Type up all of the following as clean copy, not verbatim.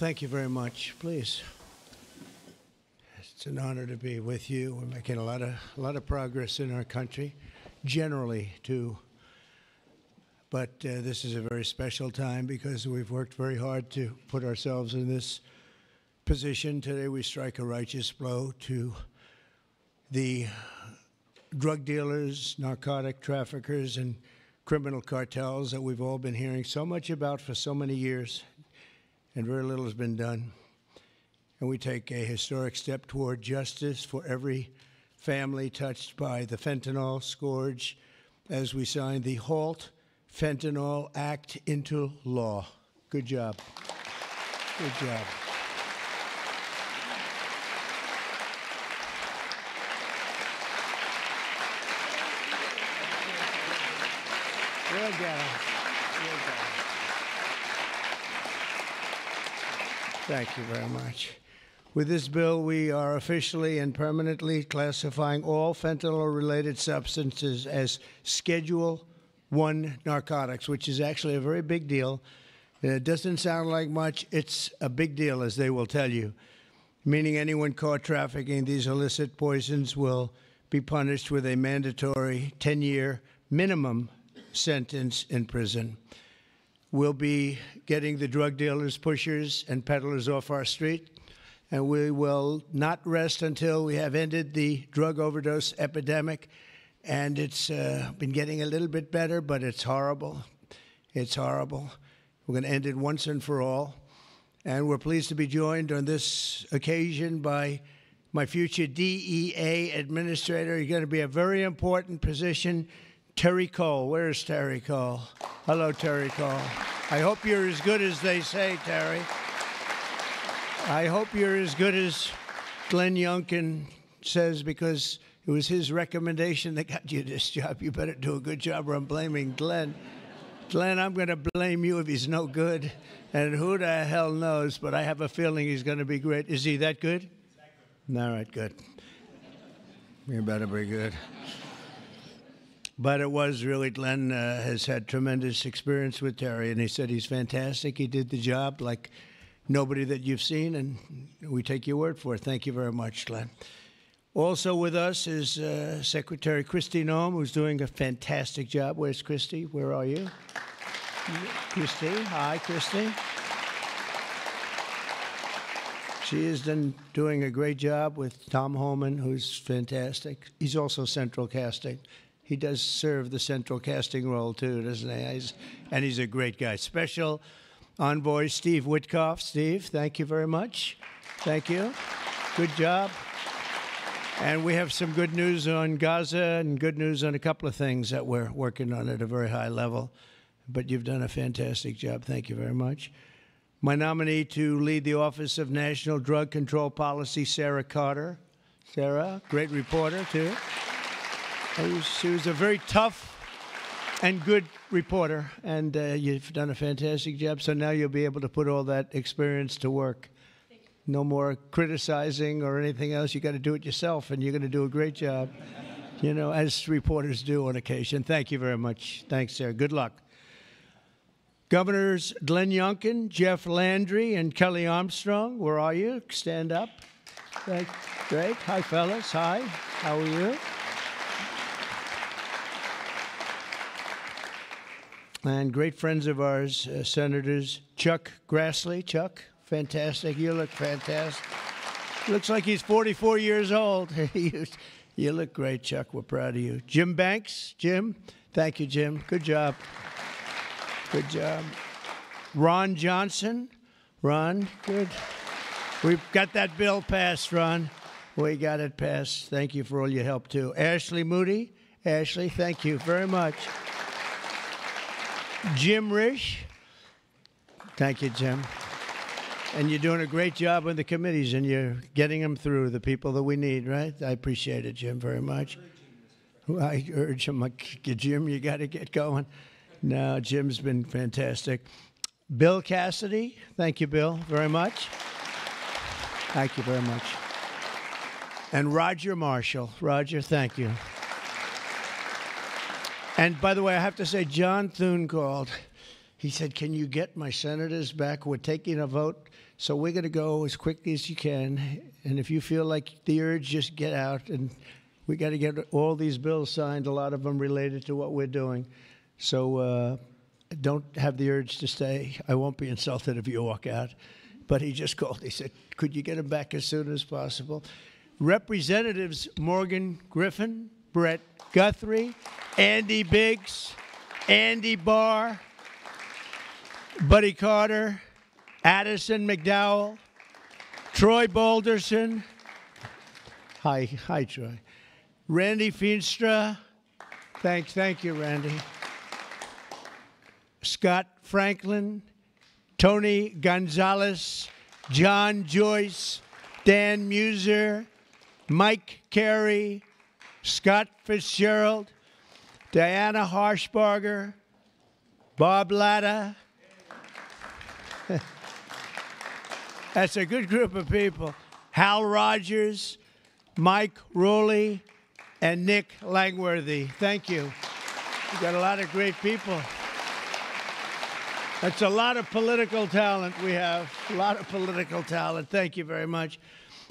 thank you very much. Please. It's an honor to be with you. We're making a lot of progress in our country, generally, too. But this is a very special time because we've worked very hard to put ourselves in this position. Today we strike a righteous blow to the drug dealers, narcotic traffickers, and criminal cartels that we've all been hearing so much about for so many years, and very little has been done. And we take a historic step toward justice for every family touched by the fentanyl scourge as we sign the Halt Fentanyl Act into law. Good job. Good job. Well done. Well done. Thank you very much. With this bill, we are officially and permanently classifying all fentanyl-related substances as Schedule I narcotics, which is actually a very big deal. It doesn't sound like much. It's a big deal, as they will tell you, meaning anyone caught trafficking these illicit poisons will be punished with a mandatory 10-year minimum sentence in prison. We'll be getting the drug dealers, pushers, and peddlers off our street, and we will not rest until we have ended the drug overdose epidemic. And it's been getting a little bit better, but it's horrible. It's horrible. We're going to end it once and for all. And we're pleased to be joined on this occasion by my future DEA administrator. He's going to be a very important position, Terry Cole. Where's Terry Cole? Hello, Terry Cole. I hope you're as good as they say, Terry. I hope you're as good as Glenn Youngkin says, because it was his recommendation that got you this job. You better do a good job, or I'm blaming Glenn. Glenn, I'm going to blame you if he's no good. And who the hell knows, but I have a feeling he's going to be great. Is he that good? All right, good. You better be good. But it was really, Glenn has had tremendous experience with Terry, and he said he's fantastic. He did the job like nobody that you've seen, and we take your word for it. Thank you very much, Glenn. Also with us is Secretary Kristi Noem, who's doing a fantastic job. Where's Kristi? Where are you? Kristi. Hi, Kristi. She is doing a great job with Tom Homan, who's fantastic. He's also central casting. He does serve the central casting role, too, doesn't he? And he's a great guy. Special Envoy Steve Witkoff. Steve, thank you very much. Thank you. Good job. And we have some good news on Gaza and good news on a couple of things that we're working on at a very high level. But you've done a fantastic job. Thank you very much. My nominee to lead the Office of National Drug Control Policy, Sarah Carter. Sarah, great reporter, too. She was a very tough and good reporter, and you've done a fantastic job. So now you'll be able to put all that experience to work. No more criticizing or anything else. You got to do it yourself, and you're going to do a great job, you know, as reporters do on occasion. Thank you very much. Thanks, Sarah. Good luck. Governors Glenn Youngkin, Jeff Landry, and Kelly Armstrong, where are you? Stand up. Great. Hi, fellas. Hi. How are you? And great friends of ours, Senators Chuck Grassley. Chuck, fantastic. You look fantastic. Looks like he's 44 years old. You look great, Chuck. We're proud of you. Jim Banks. Jim. Thank you, Jim. Good job. Good job. Ron Johnson. Ron, good. We've got that bill passed, Ron. We got it passed. Thank you for all your help, too. Ashley Moody. Ashley, thank you very much. Jim Risch. Thank you, Jim. And you're doing a great job on the committees, and you're getting them through, the people that we need, right? I appreciate it, Jim, very much. I urge him, like, Jim, you got to get going. No, Jim's been fantastic. Bill Cassidy. Thank you, Bill, very much. Thank you very much. And Roger Marshall. Roger, thank you. And by the way, I have to say, John Thune called. he said, can you get my senators back? We're taking a vote, so we're going to go as quickly as you can. And if you feel like the urge, just get out. And we got to get all these bills signed, a lot of them related to what we're doing. So don't have the urge to stay. I won't be insulted if you walk out. But he just called. He said, could you get him back as soon as possible? Representatives Morgan Griffin, Brett Guthrie, Andy Biggs, Andy Barr, Buddy Carter, Addison McDowell, Troy Balderson. Hi, Troy. Randy Feenstra. Thank you, Randy. Scott Franklin, Tony Gonzalez, John Joyce, Dan Muser, Mike Carey, Scott Fitzgerald, Diana Harshbarger, Bob Latta. That's a good group of people. Hal Rogers, Mike Rowley, and Nick Langworthy. Thank you. We've got a lot of great people. That's a lot of political talent we have, a lot of political talent. Thank you very much.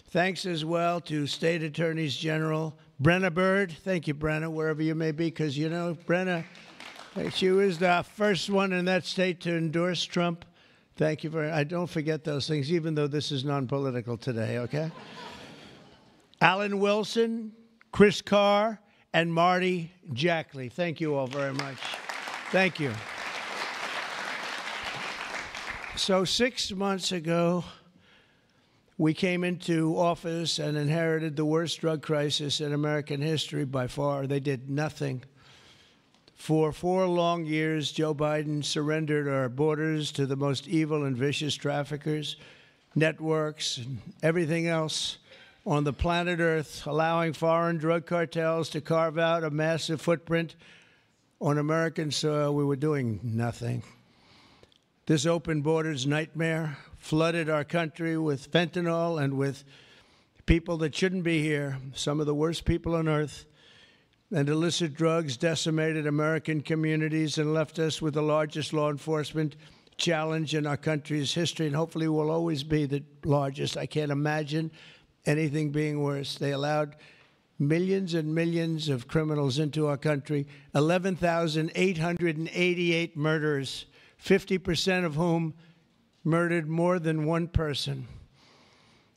Thanks as well to State Attorneys General Brenna Bird. Thank you, Brenna, wherever you may be, because, you know, Brenna, she was the first one in that state to endorse Trump. Thank you very much. I don't forget those things, even though this is non-political today, okay? Alan Wilson, Chris Carr, and Marty Jackley. Thank you all very much. Thank you. So 6 months ago, we came into office and inherited the worst drug crisis in American history by far. They did nothing. For 4 long years, Joe Biden surrendered our borders to the most evil and vicious traffickers, networks, and everything else on the planet Earth, allowing foreign drug cartels to carve out a massive footprint on American soil. We were doing nothing. This open borders nightmare flooded our country with fentanyl and with people that shouldn't be here, some of the worst people on earth. And illicit drugs decimated American communities and left us with the largest law enforcement challenge in our country's history, and hopefully will always be the largest. I can't imagine anything being worse. They allowed millions and millions of criminals into our country, 11,888 murders, 50% of whom murdered more than one person.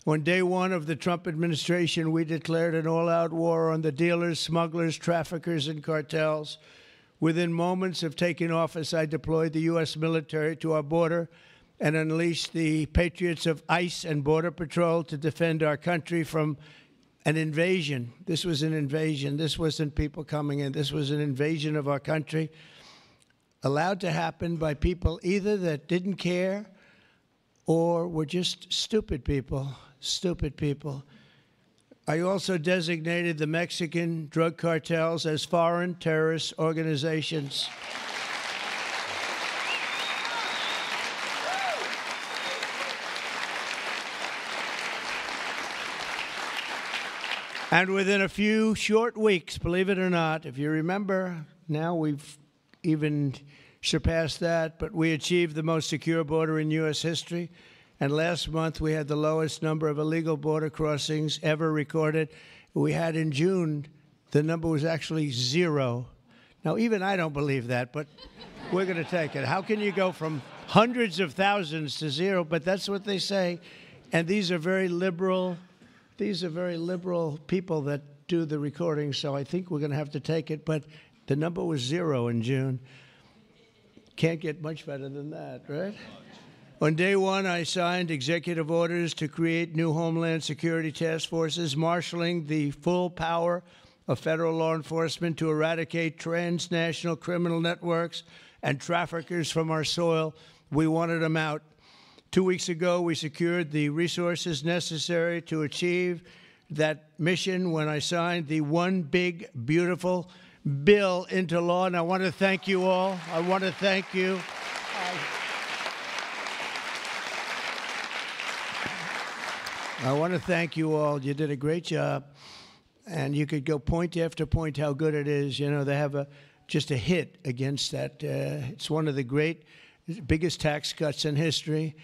On day one of the Trump administration, we declared an all-out war on the dealers, smugglers, traffickers, and cartels. Within moments of taking office, I deployed the U.S. military to our border and unleashed the patriots of ICE and Border Patrol to defend our country from an invasion. This was an invasion. This wasn't people coming in. This was an invasion of our country, allowed to happen by people either that didn't care or were just stupid people. Stupid people. I also designated the Mexican drug cartels as foreign terrorist organizations. And within a few short weeks, believe it or not, if you remember, now we've even surpassed that, but we achieved the most secure border in U.S. history. And last month, we had the lowest number of illegal border crossings ever recorded. We had in June, the number was actually 0. Now, even I don't believe that, but we're going to take it. How can you go from hundreds of thousands to 0? But that's what they say. And these are very liberal people that do the recording, so I think we're going to have to take it. But the number was 0 in June. Can't get much better than that, right? On day one, I signed executive orders to create new Homeland Security task forces, marshaling the full power of federal law enforcement to eradicate transnational criminal networks and traffickers from our soil. We wanted them out. 2 weeks ago, we secured the resources necessary to achieve that mission when I signed the One Big Beautiful Bill into law. And I want to thank you all. I want to thank you. I want to thank you all. You did a great job. And you could go point after point how good it is. You know, they have just a hit against that. It's one of the great biggest tax cuts in history,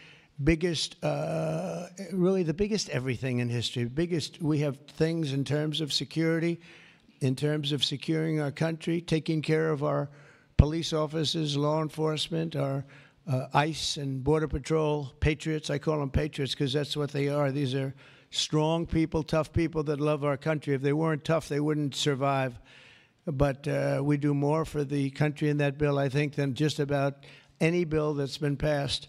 biggest, really the biggest everything in history. Biggest, we have things in terms of security, in terms of securing our country, taking care of our police officers, law enforcement, our ICE and Border Patrol, patriots. I call them patriots because that's what they are. These are strong people, tough people that love our country. If they weren't tough, they wouldn't survive. But we do more for the country in that bill, I think, than just about any bill that's been passed.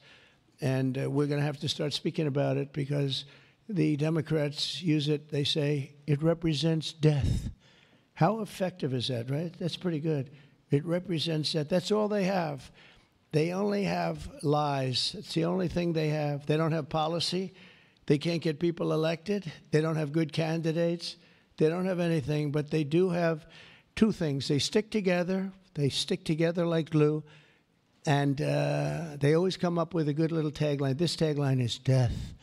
And we're going to have to start speaking about it because the Democrats use it. They say it represents death. How effective is that, right? That's pretty good. It represents that. That's all they have. They only have lies. It's the only thing they have. They don't have policy. They can't get people elected. They don't have good candidates. They don't have anything, but they do have two things. They stick together. They stick together like glue, and they always come up with a good little tagline. This tagline is death.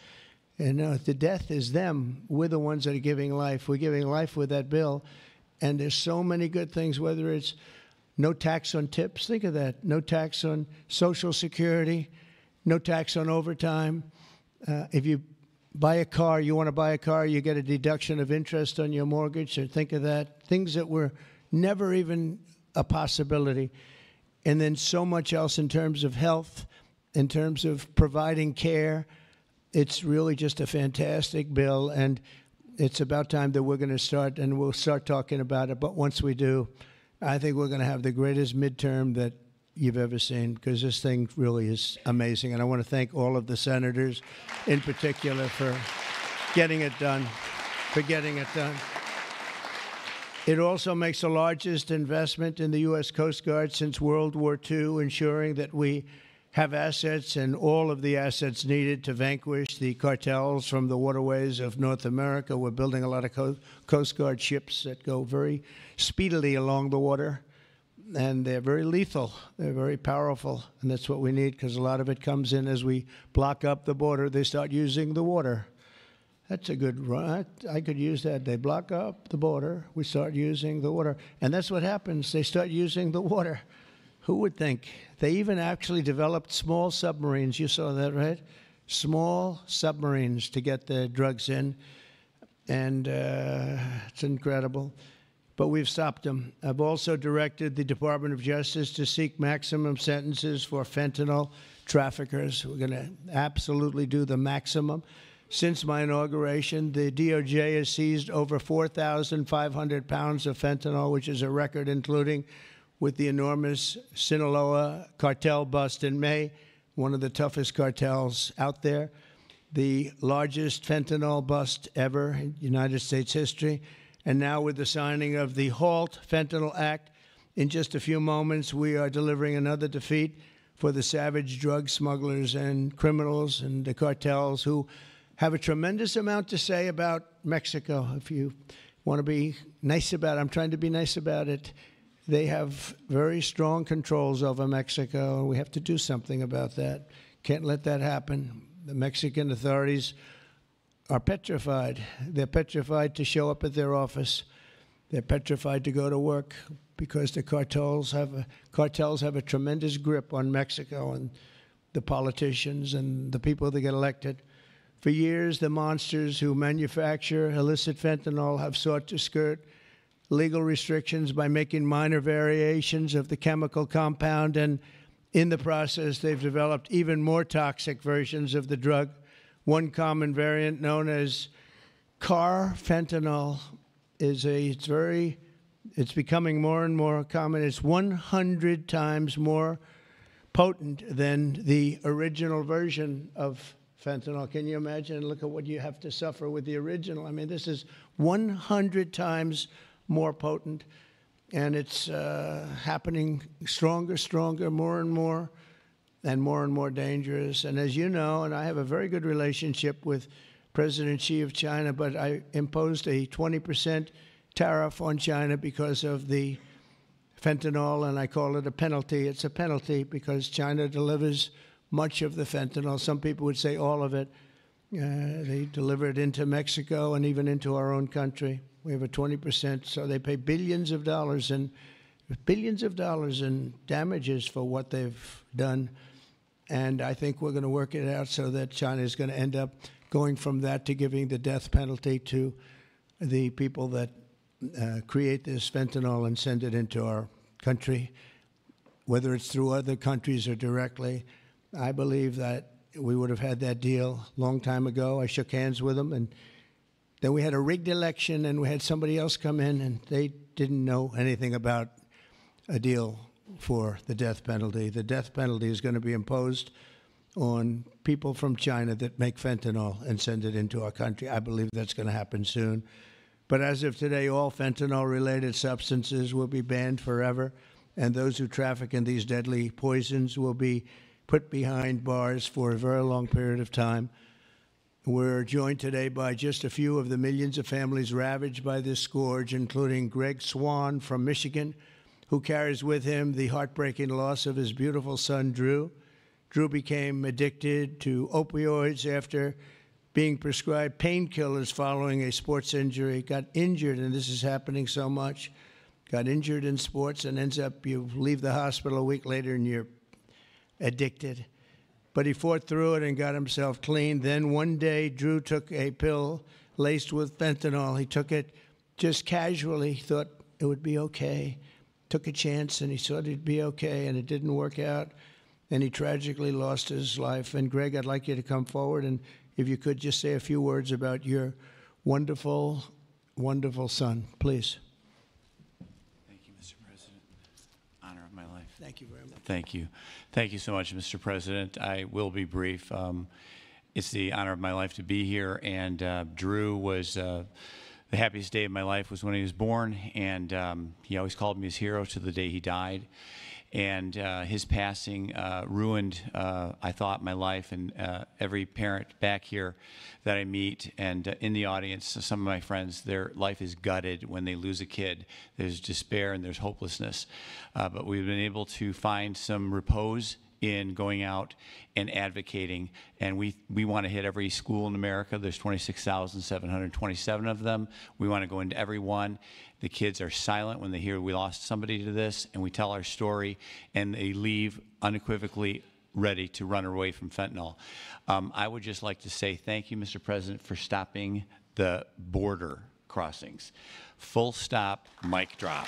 And the death is them. We're the ones that are giving life. We're giving life with that bill, and there's so many good things, whether it's no tax on tips. Think of that. No tax on Social Security. No tax on overtime. If you buy a car, you want to buy a car, you get a deduction of interest on your mortgage. So think of that. Things that were never even a possibility. And then so much else in terms of health, in terms of providing care. It's really just a fantastic bill, and it's about time that we're going to start, and we'll start talking about it. But once we do, I think we're going to have the greatest midterm that you've ever seen, because this thing really is amazing. And I want to thank all of the senators in particular for getting it done, It also makes the largest investment in the U.S. Coast Guard since World War II, ensuring that we have assets and all of the assets needed to vanquish the cartels from the waterways of North America. We're building a lot of Coast Guard ships that go very speedily along the water, and they're very lethal. They're very powerful, and that's what we need, because a lot of it comes in as we block up the border. They start using the water. That's a good run. I could use that. They block up the border. We start using the water. And that's what happens. They start using the water. Who would think? They even actually developed small submarines. You saw that, right? Small submarines to get the drugs in. And it's incredible. But we've stopped them. I've also directed the Department of Justice to seek maximum sentences for fentanyl traffickers. We're going to absolutely do the maximum. Since my inauguration, the DOJ has seized over 4,500 pounds of fentanyl, which is a record, including with the enormous Sinaloa cartel bust in May, one of the toughest cartels out there, the largest fentanyl bust ever in United States history. And now with the signing of the Halt Fentanyl Act, in just a few moments, we are delivering another defeat for the savage drug smugglers and criminals and the cartels who have a tremendous amount to say about Mexico. If you want to be nice about it, I'm trying to be nice about it. They have very strong controls over Mexico, and we have to do something about that. Can't let that happen. The Mexican authorities are petrified. They're petrified to show up at their office. They're petrified to go to work because the cartels have a tremendous grip on Mexico and the politicians and the people that get elected. For years, the monsters who manufacture illicit fentanyl have sought to skirt legal restrictions by making minor variations of the chemical compound, and in the process, they've developed even more toxic versions of the drug. One common variant, known as carfentanil, it's becoming more and more common. It's 100 times more potent than the original version of fentanyl. Can you imagine? Look at what you have to suffer with the original. I mean, this is 100 times more potent, and it's happening stronger, more and more dangerous. And as you know, and I have a very good relationship with President Xi of China, but I imposed a 20% tariff on China because of the fentanyl, and I call it a penalty. It's a penalty because China delivers much of the fentanyl. Some people would say all of it. They deliver it into Mexico and even into our own country. We have a 20%, so they pay billions of dollars in damages for what they've done. And I think we're going to work it out so that China is going to end up going from that to giving the death penalty to the people that create this fentanyl and send it into our country, whether it's through other countries or directly. I believe that we would have had that deal a long time ago. I shook hands with them, and then we had a rigged election, and we had somebody else come in, and they didn't know anything about a deal for the death penalty. The death penalty is going to be imposed on people from China that make fentanyl and send it into our country. I believe that's going to happen soon. But as of today, all fentanyl-related substances will be banned forever, and those who traffic in these deadly poisons will be put behind bars for a very long period of time. We're joined today by just a few of the millions of families ravaged by this scourge, including Greg Swan from Michigan, who carries with him the heartbreaking loss of his beautiful son, Drew. Drew became addicted to opioids after being prescribed painkillers following a sports injury, got injured, and this is happening so much, got injured in sports and ends up, you leave the hospital a week later and you're addicted. But he fought through it and got himself clean. Then one day, Drew took a pill laced with fentanyl. He took it just casually, thought it would be okay, took a chance, and he thought it'd be okay, and it didn't work out, and he tragically lost his life. And Greg, I'd like you to come forward, and if you could just say a few words about your wonderful, wonderful son, please. Thank you, Mr. President. Honor of my life. Thank you very much. Thank you. Thank you so much, Mr. President. I will be brief. It's the honor of my life to be here, and Drew was the happiest day of my life was when he was born, and he always called me his hero to the day he died. And his passing ruined, I thought, my life, and every parent back here that I meet and in the audience, some of my friends, their life is gutted when they lose a kid. There's despair and there's hopelessness. But we've been able to find some repose in going out and advocating, and we want to hit every school in America. There's 26,727 of them. We want to go into every one. The kids are silent when they hear we lost somebody to this, and we tell our story, and they leave unequivocally ready to run away from fentanyl. I would just like to say thank you, Mr. President, for stopping the border crossings. Full stop, mic drop.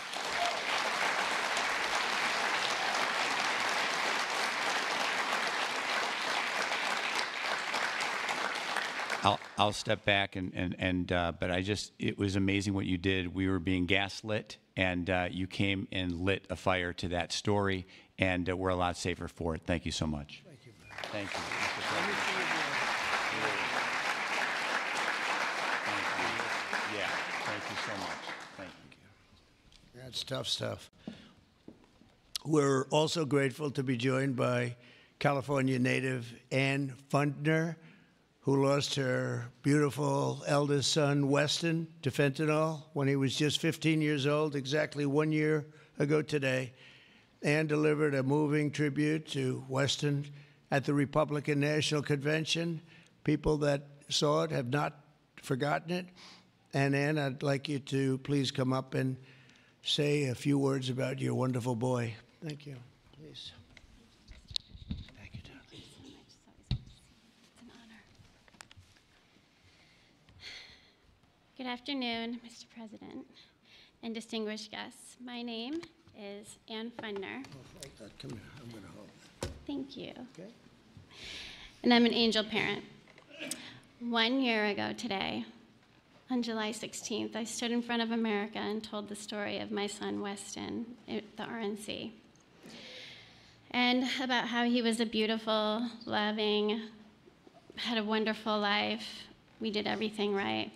I'll step back but it was amazing what you did. We were being gaslit, and you came and lit a fire to that story, and we're a lot safer for it. Thank you so much. Thank you. Thank you, Mr. President. Thank you. Yeah, thank you so much. Thank you. That's tough stuff. We're also grateful to be joined by California native Ann Fundner, who lost her beautiful eldest son, Weston, to fentanyl when he was just 15 years old, exactly 1 year ago today. Ann delivered a moving tribute to Weston at the Republican National Convention. People that saw it have not forgotten it. And Ann, I'd like you to please come up and say a few words about your wonderful boy. Thank you. Please. Thank you, darling. It's an honor. Good afternoon, Mr. President and distinguished guests. My name is Ann Fundner. Come here. I'm going to hold it. Thank you. Okay. And I'm an angel parent. 1 year ago today, on July 16th, I stood in front of America and told the story of my son, Weston, at the RNC. And about how he was a beautiful, loving, had a wonderful life. We did everything right.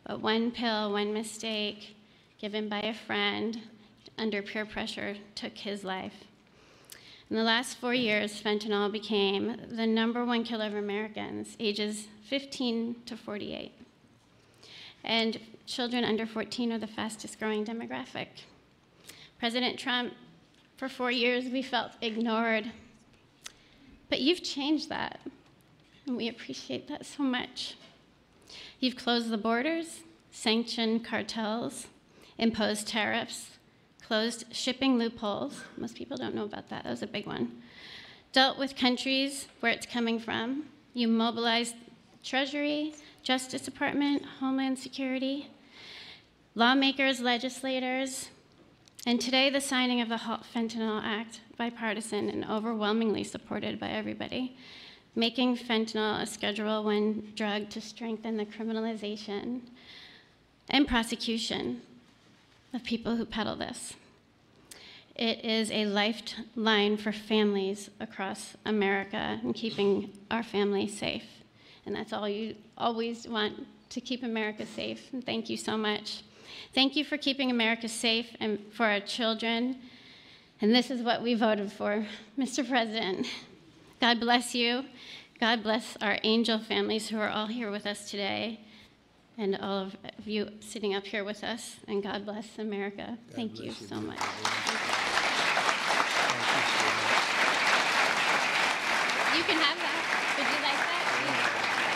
But one pill, one mistake, given by a friend under peer pressure, took his life. In the last 4 years, fentanyl became the #1 killer of Americans, ages 15 to 48. And children under 14 are the fastest growing demographic. President Trump, for 4 years, we felt ignored. But you've changed that, and we appreciate that so much. You've closed the borders, sanctioned cartels, imposed tariffs, closed shipping loopholes. Most people don't know about that. That was a big one. dealt with countries where it's coming from. You mobilized Treasury, Justice Department, Homeland Security, lawmakers, legislators, and today the signing of the Halt Fentanyl Act, bipartisan and overwhelmingly supported by everybody, making fentanyl a Schedule I drug to strengthen the criminalization and prosecution of people who peddle this. It is a lifeline for families across America and keeping our families safe. And that's all you always want, to keep America safe. And thank you so much. Thank you for keeping America safe and for our children. And this is what we voted for, Mr. President. God bless you. God bless our angel families who are all here with us today, and all of you sitting up here with us. And God bless America. Thank you so much. You can have that. Would you like that?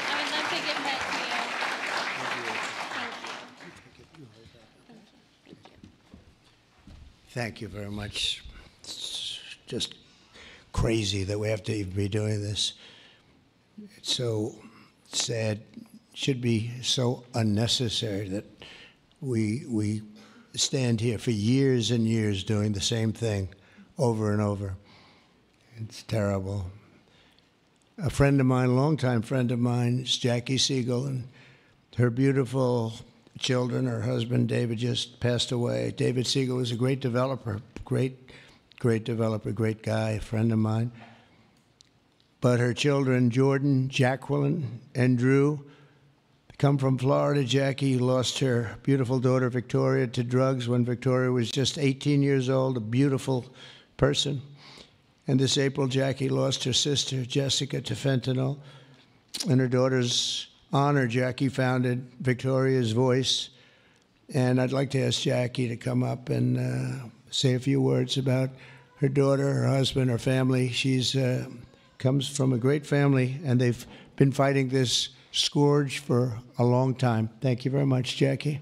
I would love to give that to you. Thank you. Thank you very much. It's just crazy that we have to even be doing this. It's so sad. It should be so unnecessary that we stand here for years and years doing the same thing over and over. It's terrible. A friend of mine, a longtime friend of mine, is Jackie Siegel, and her beautiful children, her husband, David, just passed away. David Siegel was a great developer, great developer, great guy, a friend of mine. But her children, Jordan, Jacqueline, and Drew, come from Florida. Jackie lost her beautiful daughter, Victoria, to drugs when Victoria was just 18 years old, a beautiful person. And this April, Jackie lost her sister, Jessica, to fentanyl. In her daughter's honor, Jackie founded Victoria's Voice. And I'd like to ask Jackie to come up and say a few words about her daughter, her husband, her family. She's comes from a great family, and they've been fighting this scourge for a long time. Thank you very much, Jackie.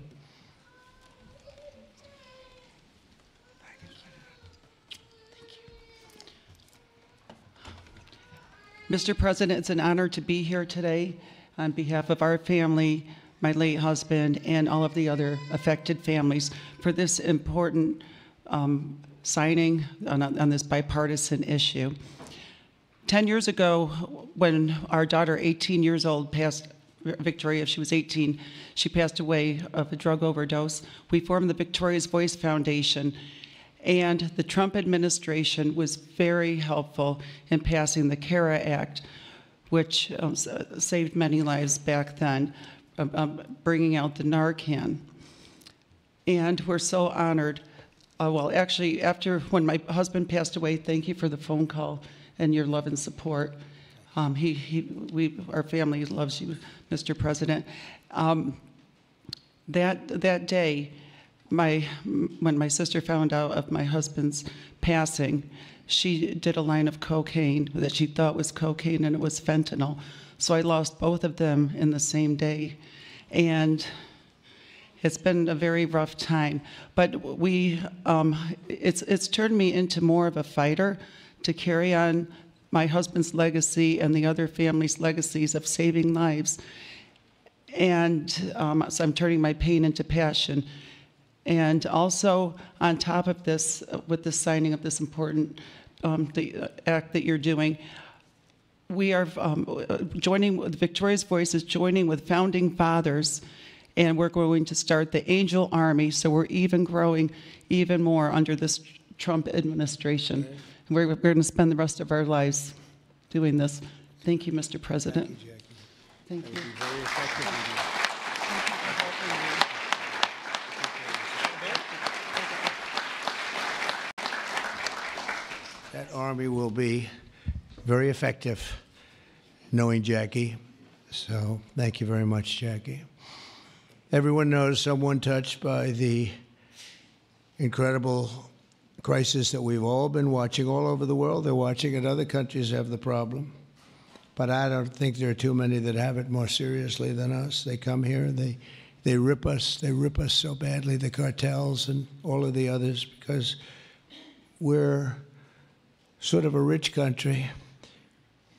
Mr. President, it's an honor to be here today on behalf of our family, my late husband, and all of the other affected families for this important signing on this bipartisan issue. 10 years ago, when our daughter, 18 years old, Victoria, she was 18, she passed away of a drug overdose. We formed the Victoria's Voice Foundation, and the Trump administration was very helpful in passing the CARA Act, which saved many lives back then, bringing out the Narcan. And we're so honored. Well, actually, when my husband passed away, thank you for the phone call and your love and support. Our family loves you, Mr. President. That day, when my sister found out of my husband's passing, she did a line of cocaine that she thought was cocaine, and it was fentanyl. So I lost both of them in the same day. And it's been a very rough time. But it's turned me into more of a fighter to carry on my husband's legacy and the other families' legacies of saving lives. And so I'm turning my pain into passion. And also, on top of this, with the signing of this important the act that you're doing, we are joining with Victoria's Voice is joining with founding fathers, and we're going to start the Angel Army. So we're even growing even more under this Trump administration. Okay. And we're going to spend the rest of our lives doing this. Thank you, Mr. President. Thank you, Jackie. Thank you. Very effective. That army will be very effective, knowing Jackie. So thank you very much, Jackie. Everyone knows someone touched by the incredible crisis that we've all been watching all over the world. They're watching it. Other countries have the problem. But I don't think there are too many that have it more seriously than us. They come here and they rip us. They rip us so badly, the cartels and all of the others, because we're sort of a rich country,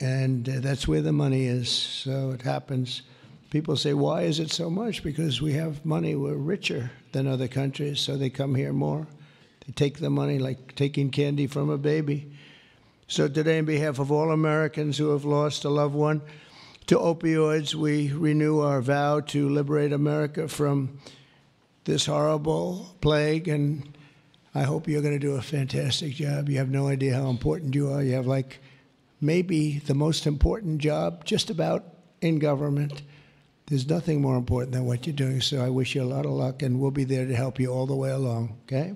and that's where the money is. So it happens. People say, why is it so much? Because we have money. We're richer than other countries, so they come here more. They take the money like taking candy from a baby. So today, on behalf of all Americans who have lost a loved one to opioids, we renew our vow to liberate America from this horrible plague, and I hope you're going to do a fantastic job. You have no idea how important you are. You have like maybe the most important job just about in government. There's nothing more important than what you're doing, so I wish you a lot of luck, and we'll be there to help you all the way along, okay?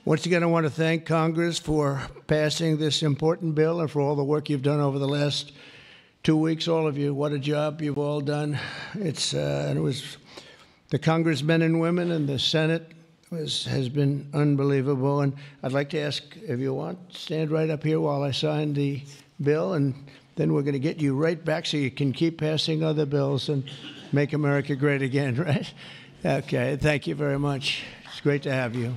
Once again, I want to thank Congress for passing this important bill and for all the work you've done over the last 2 weeks, all of you. What a job you've all done. And it was the congressmen and women and the Senate has been unbelievable. And I'd like to ask, if you want, stand right up here while I sign the bill, and then we're going to get you right back so you can keep passing other bills and make America great again, right? Okay, thank you very much. It's great to have you.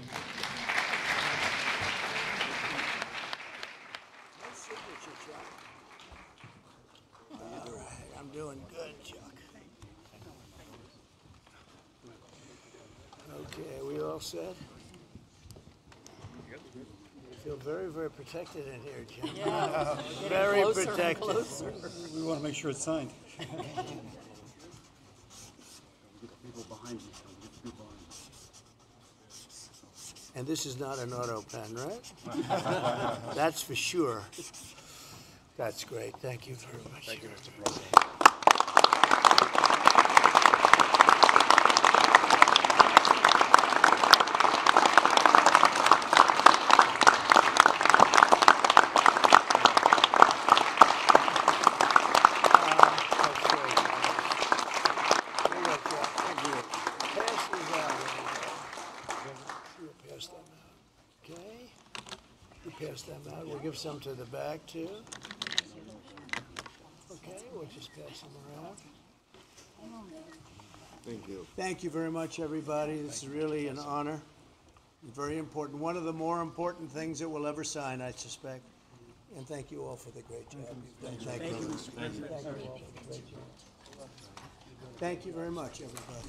All right, I'm doing good, Chuck. Okay, we all set? I feel very, very protected in here, Jim. Yeah. Very protected. We want to make sure it's signed. And this is not an auto pen, right? That's for sure. That's great. Thank you very much. Thank you, Mr. President. Pass them out. We'll give some to the back, too. Okay, we'll just pass them around. Thank you. Thank you very much, everybody. This is really an honor. Very important. One of the more important things that we'll ever sign, I suspect. And thank you all for the great job you've done. Thank you. Thank you all for the great job. Thank you very much, everybody.